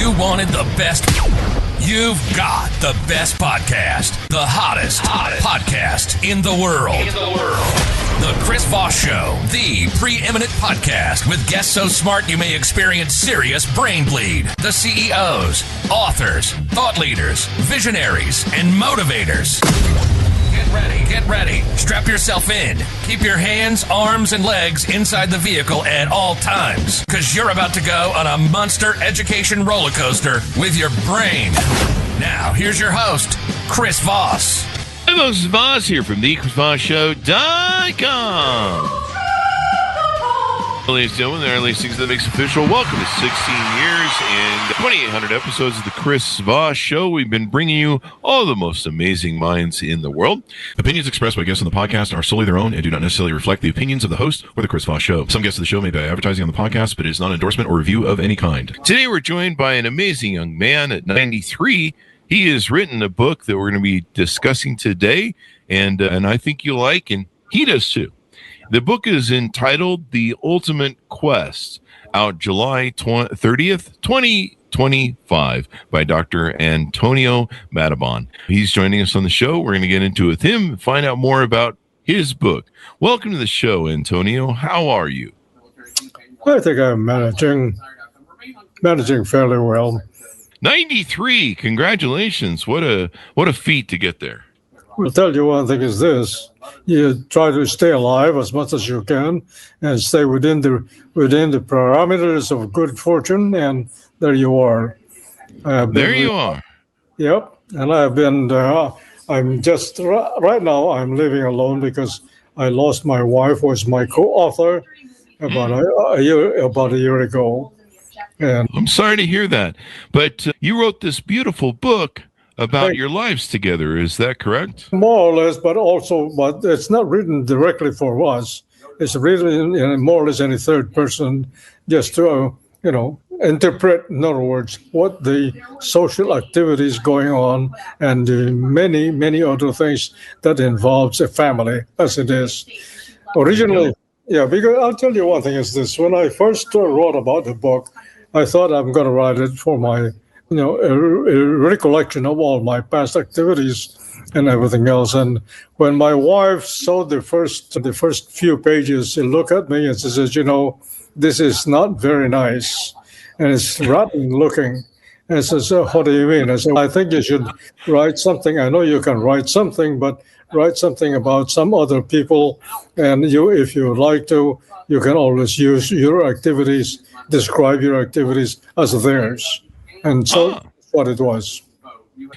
you wanted the best, you've got the best podcast, the hottest podcast in the world. The Chris Voss Show, the preeminent podcast with guests so smart you may experience serious brain bleed. The CEOs, authors, thought leaders, visionaries, and motivators. Get ready. Strap yourself in. Keep your hands, arms, and legs inside the vehicle at all times, because you're about to go on a monster education roller coaster with your brain. Now, here's your host, Chris Voss. Hi, this is Voss here from the ChrisVossShow.com. Ladies and gentlemen, there are these things that makes official. Welcome to 16 years and 2,800 episodes of the Chris Voss Show. We've been bringing you all the most amazing minds in the world. Opinions expressed by guests on the podcast are solely their own and do not necessarily reflect the opinions of the host or the Chris Voss Show. Some guests of the show may be advertising on the podcast, but it is not an endorsement or review of any kind. Today, we're joined by an amazing young man at 93. He has written a book that we're going to be discussing today, and I think you'll like, and he does too. The book is entitled The Ultimate Quest, out July 30th, 2025, by Dr. Antonio Mataban. He's joining us on the show. We're going to get into it with him and find out more about his book. Welcome to the show, Antonio. How are you? I think I'm managing fairly well. 93. Congratulations. What a feat to get there. I'll tell you one thing is this. You try to stay alive as much as you can and stay within the parameters of good fortune, and there you are. There you are. Yep. And I've been, I'm just, right now I'm living alone because I lost my wife, who was my co-author about a year ago. And I'm sorry to hear that. But you wrote this beautiful book about your lives together. Is that correct? More or less, but it's not written directly for us. It's written in more or less in a third person, just to, interpret, in other words, what the social activities going on and the many, many other things that involves a family, as it is. Originally, because I'll tell you one thing is this. When I first wrote about the book, I thought I'm going to write it for my a recollection of all my past activities and everything else. And when my wife saw the first few pages, she looked at me and she says, this is not very nice, and it's rotten looking. And I says, what do you mean? I said, I think you should write something. I know you can write something, but write something about some other people. And if you like to, you can always use your activities, describe your activities as theirs. And so that's what it was.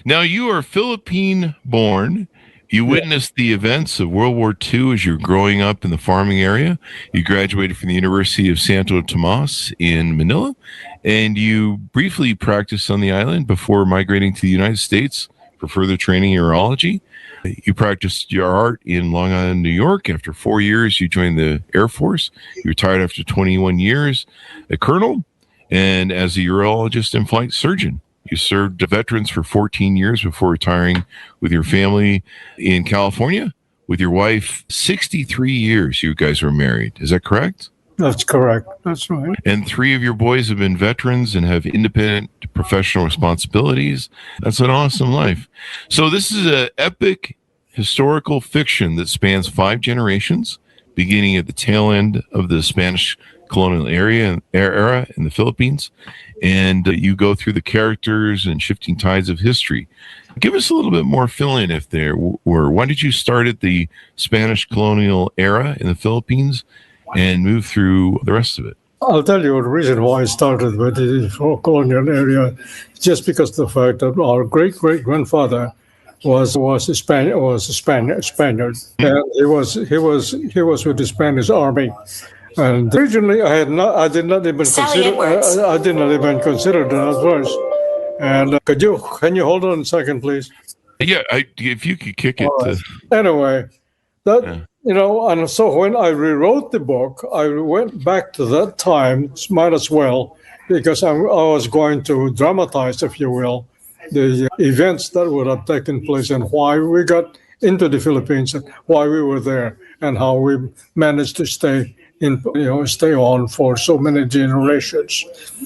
Now, you are Philippine born. You witnessed the events of World War II as you're growing up in the farming area. You graduated from the University of Santo Tomas in Manila, and you briefly practiced on the island before migrating to the United States for further training in urology. You practiced your art in Long Island, New York. After 4 years, you joined the Air Force. You retired after 21 years, a colonel, and as a urologist and flight surgeon. You served veterans for 14 years before retiring with your family in California. With your wife, 63 years you guys were married. Is that correct? That's correct. That's right. And 3 of your boys have been veterans and have independent professional responsibilities. That's an awesome life. So this is an epic historical fiction that spans 5 generations, beginning at the tail end of the Spanish colonial era in the Philippines, and you go through the characters and shifting tides of history. Give us a little bit more fill-in if there were. Why did you start at the Spanish colonial era in the Philippines and move through the rest of it? I'll tell you the reason why I started with the colonial area, just because of the fact that our great-great-grandfather was a Spaniard, and he was with the Spanish army. And originally, I did not even consider that at first. And can you hold on a second, please? Yeah, if you could kick it. Anyway, and so when I rewrote the book, I went back to that time, might as well, because I was going to dramatize, if you will, the events that would have taken place and why we got into the Philippines and why we were there and how we managed to stay stay on for so many generations.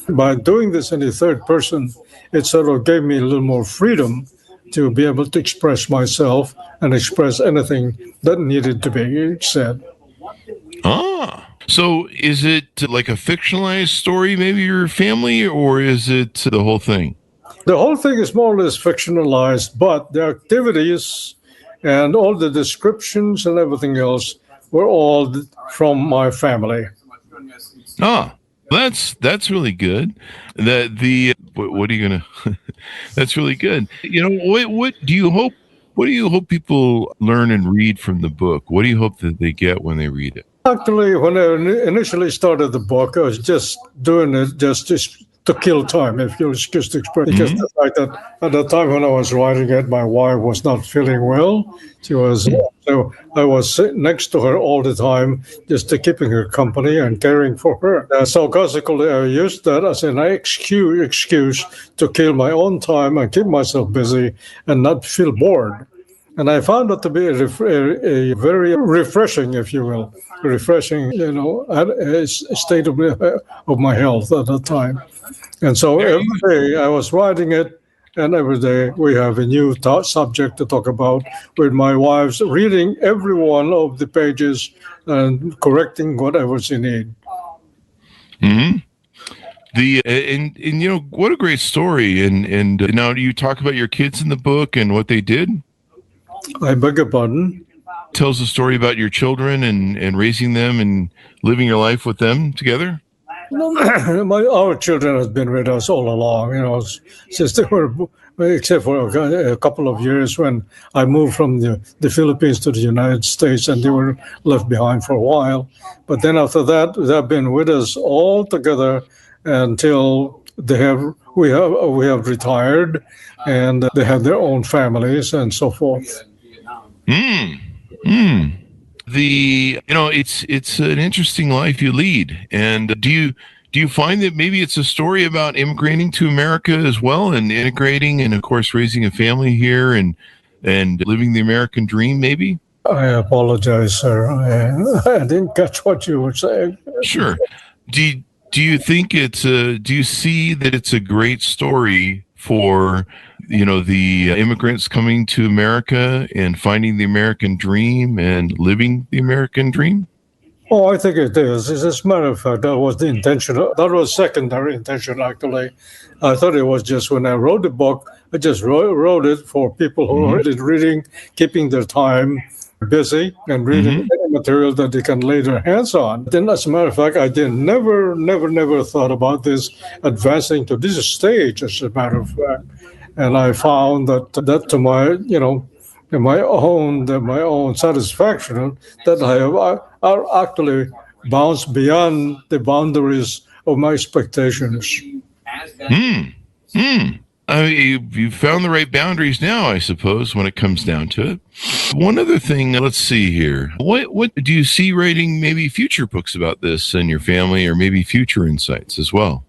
By doing this in the third person, it sort of gave me a little more freedom to be able to express myself and express anything that needed to be said. Ah. So is it like a fictionalized story, maybe your family, or is it the whole thing? The whole thing is more or less fictionalized, but the activities and all the descriptions and everything else were all from my family. Ah, that's really good. What are you gonna? That's really good. What do you hope? What do you hope people learn and read from the book? What do you hope that they get when they read it? Actually, when I initially started the book, I was just doing it just to kill time, if you'll excuse the expression. Because the fact that at the time when I was writing it, my wife was not feeling well. So I was sitting next to her all the time, just to keeping her company and caring for her. So consequently, I used that as an excuse to kill my own time and keep myself busy and not feel bored. And I found it to be a very refreshing, if you will, state of my health at the time. And so every day I was writing it, and every day we have a new subject to talk about, with my wife's reading every one of the pages and correcting whatever she needs. Mm-hmm. And what a great story. And now do you talk about your kids in the book and what they did? I beg your pardon? Tells a story about your children and raising them and living your life with them together? Our children have been with us all along, since they were, except for a couple of years when I moved from the Philippines to the United States, and they were left behind for a while. But then after that, they've been with us all together until we have retired, and they have their own families and so forth. It's an interesting life you lead. And do you find that maybe it's a story about immigrating to America as well, and integrating, and of course raising a family here and living the American dream? Maybe. I apologize, sir. I didn't catch what you were saying. Sure. Do you think do you see that it's a great story for the immigrants coming to America and finding the American dream and living the American dream? Oh, I think it is. As a matter of fact, that was the intention. That was secondary intention, actually. I thought it was just when I wrote the book, I just wrote it for people who are reading, keeping their time busy and reading any material that they can lay their hands on. Then, as a matter of fact, I never thought about this advancing to this stage, as a matter of fact. And I found that to my own satisfaction, that I actually bounced beyond the boundaries of my expectations. I mean, you found the right boundaries now, I suppose, when it comes down to it. One other thing, let's see here. What do you see writing maybe future books about this in your family, or maybe future insights as well?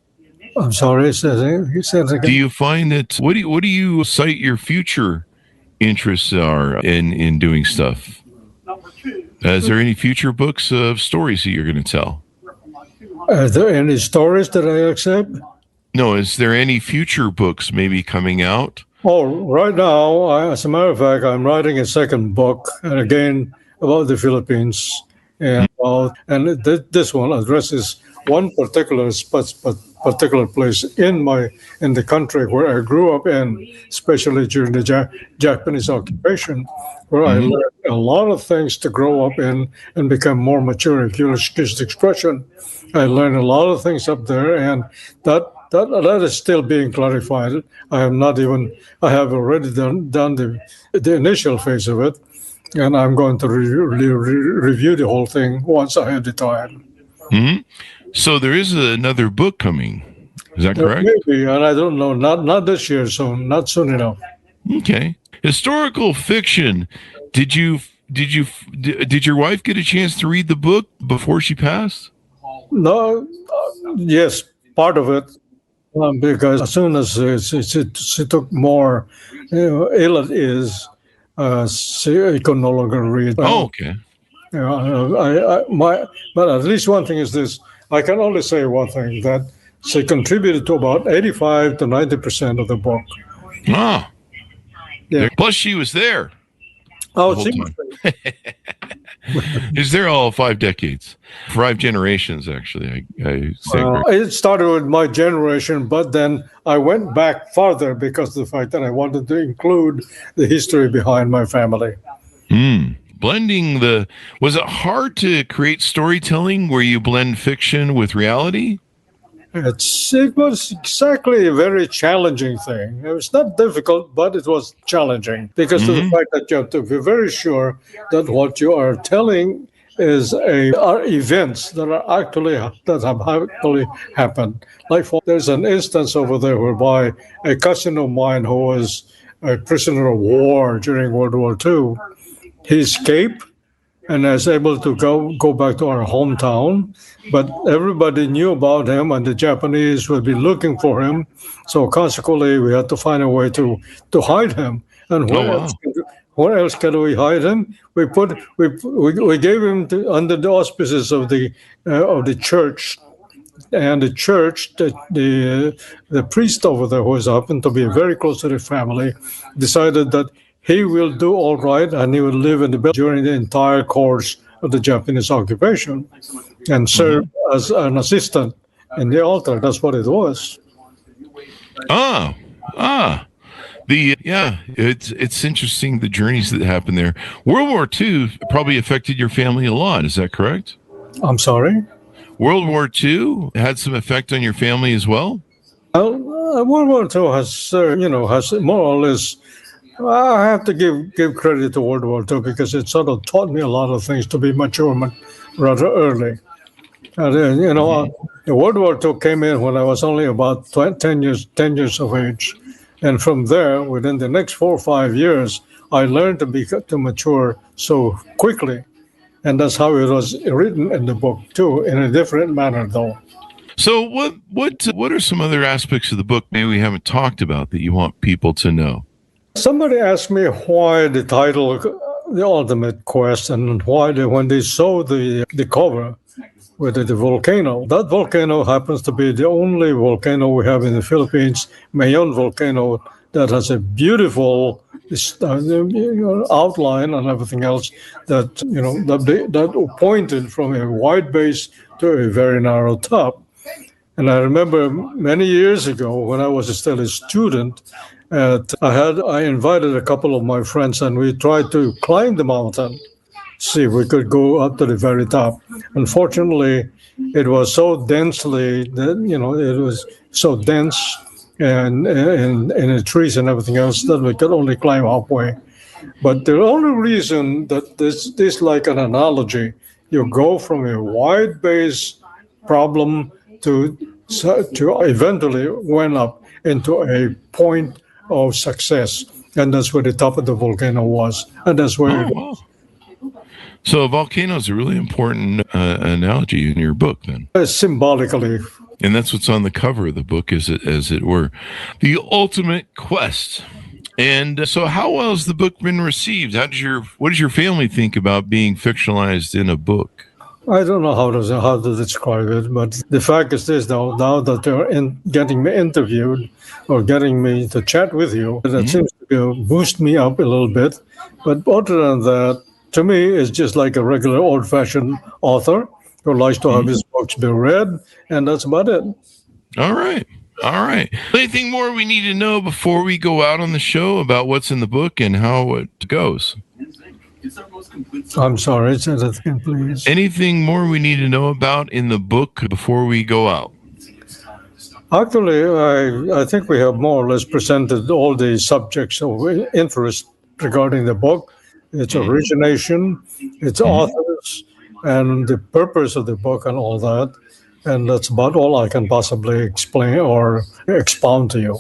I'm sorry, you said it again. Do you find that, what do you cite your future interests are in doing stuff? Is there any future books of stories that you're going to tell? Are there any stories that I accept? No, is there any future books maybe coming out? Oh, right now, as a matter of fact, I'm writing a second book, and again, about the Philippines. And this one addresses one particular place in the country where I grew up in, especially during the Japanese occupation, where I learned a lot of things to grow up in and become more mature, if you'll excuse the expression. I learned a lot of things up there, and that is still being clarified. I have already done the initial phase of it, and I'm going to review the whole thing once I have the time. So there is another book coming. Is that correct? Maybe, and I don't know. Not this year, so not soon enough. Okay. Historical fiction. Did your wife get a chance to read the book before she passed? No. Yes, part of it. Because as soon as she took more ill it is, she could no longer read. Oh, okay. But at least one thing is this: I can only say one thing, that she contributed to about 85 to 90% of the book. Ah, Yeah. plus she was there the Oh, whole she time. Is there all 5 decades, 5 generations? Actually, I say. It started with my generation, but then I went back farther because of the fact that I wanted to include the history behind my family. Blending was it hard to create storytelling where you blend fiction with reality? It was exactly a very challenging thing. It was not difficult, but it was challenging because of the fact that you have to be very sure that what you are telling are events that have actually happened. There's an instance over there whereby a cousin of mine who was a prisoner of war during World War II, he escaped and is able to go back to our hometown. But everybody knew about him, and the Japanese would be looking for him. So consequently, we had to find a way to hide him. And where else can we hide him? We gave him under the auspices of the church. And the church, the priest over there, who happened to be very close to the family, decided that he will do all right, and he will live in the building during the entire course of the Japanese occupation and serve as an assistant in the altar. That's what it was. It's interesting, the journeys that happened there. World War II probably affected your family a lot. Is that correct? I'm sorry? World War II had some effect on your family as well? World War II has more or less. I have to give credit to World War II because it sort of taught me a lot of things to be mature rather early. And World War II came in when I was only about 10 years of age, and from there, within the next 4 or 5 years, I learned to mature so quickly, and that's how it was written in the book too, in a different manner though. So, what are some other aspects of the book maybe we haven't talked about that you want people to know? Somebody asked me why the title, The Ultimate Quest, and why when they saw the cover with the volcano. That volcano happens to be the only volcano we have in the Philippines, Mayon volcano, that has a beautiful outline and everything else that pointed from a wide base to a very narrow top. And I remember many years ago when I was still a student, I invited a couple of my friends, and we tried to climb the mountain, see if we could go up to the very top. Unfortunately, it was so densely, it was so dense and the trees and everything else that we could only climb halfway. But the only reason that this like an analogy, you go from a wide base problem to eventually went up into a point of success, and that's where the top of the volcano was, and that's where it was. So a volcano is a really important analogy in your book, then. Symbolically. And that's what's on the cover of the book, as it were. The Ultimate Quest. And so how well has the book been received? What does your family think about being fictionalized in a book? I don't know how to describe it, but the fact is this, now that they're getting me interviewed or getting me to chat with you, that seems to boost me up a little bit. But other than that, to me, it's just like a regular old-fashioned author who likes to have his books be read, and that's about it. All right. Anything more we need to know before we go out on the show about what's in the book and how it goes? I'm sorry, say that again, please. Anything more we need to know about in the book before we go out? Actually, I think we have more or less presented all the subjects of interest regarding the book, its origination, its authors, and the purpose of the book and all that. And that's about all I can possibly explain or expound to you.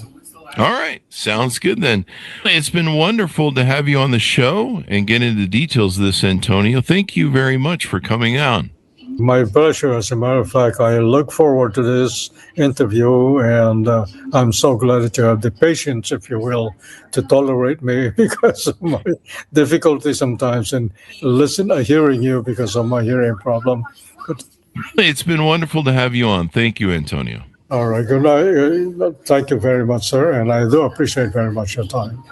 All right. Sounds good then. It's been wonderful to have you on the show and get into the details of this, Antonio. Thank you very much for coming on. My pleasure. As a matter of fact, I look forward to this interview, and I'm so glad that you have the patience, if you will, to tolerate me because of my difficulty sometimes in hearing you because of my hearing problem. But, It's been wonderful to have you on. Thank you, Antonio. all right, good night. Thank you very much, sir, and I do appreciate very much your time.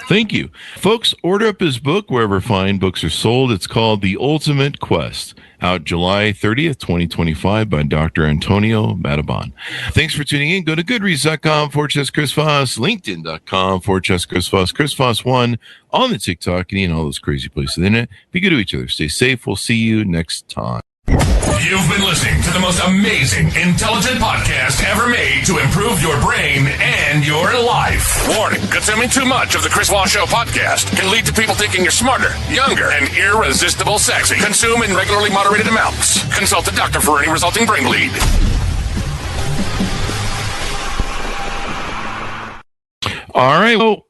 Thank you. Folks, order up his book wherever fine books are sold. It's called The Ultimate Quest, out July 30th, 2025 by Dr. Antonio Mataban. Thanks for tuning in. Go to goodreads.com/Chris Voss, linkedin.com/Chris Voss, Chris Voss1 on the TikTok and all those crazy places in it. Be good to each other. Stay safe. We'll see you next time. You've been listening to the most amazing, intelligent podcast ever made to improve your brain and your life. Warning, consuming too much of the Chris Voss Show podcast can lead to people thinking you're smarter, younger, and irresistible sexy. Consume in regularly moderated amounts. Consult a doctor for any resulting brain bleed. All right. Well,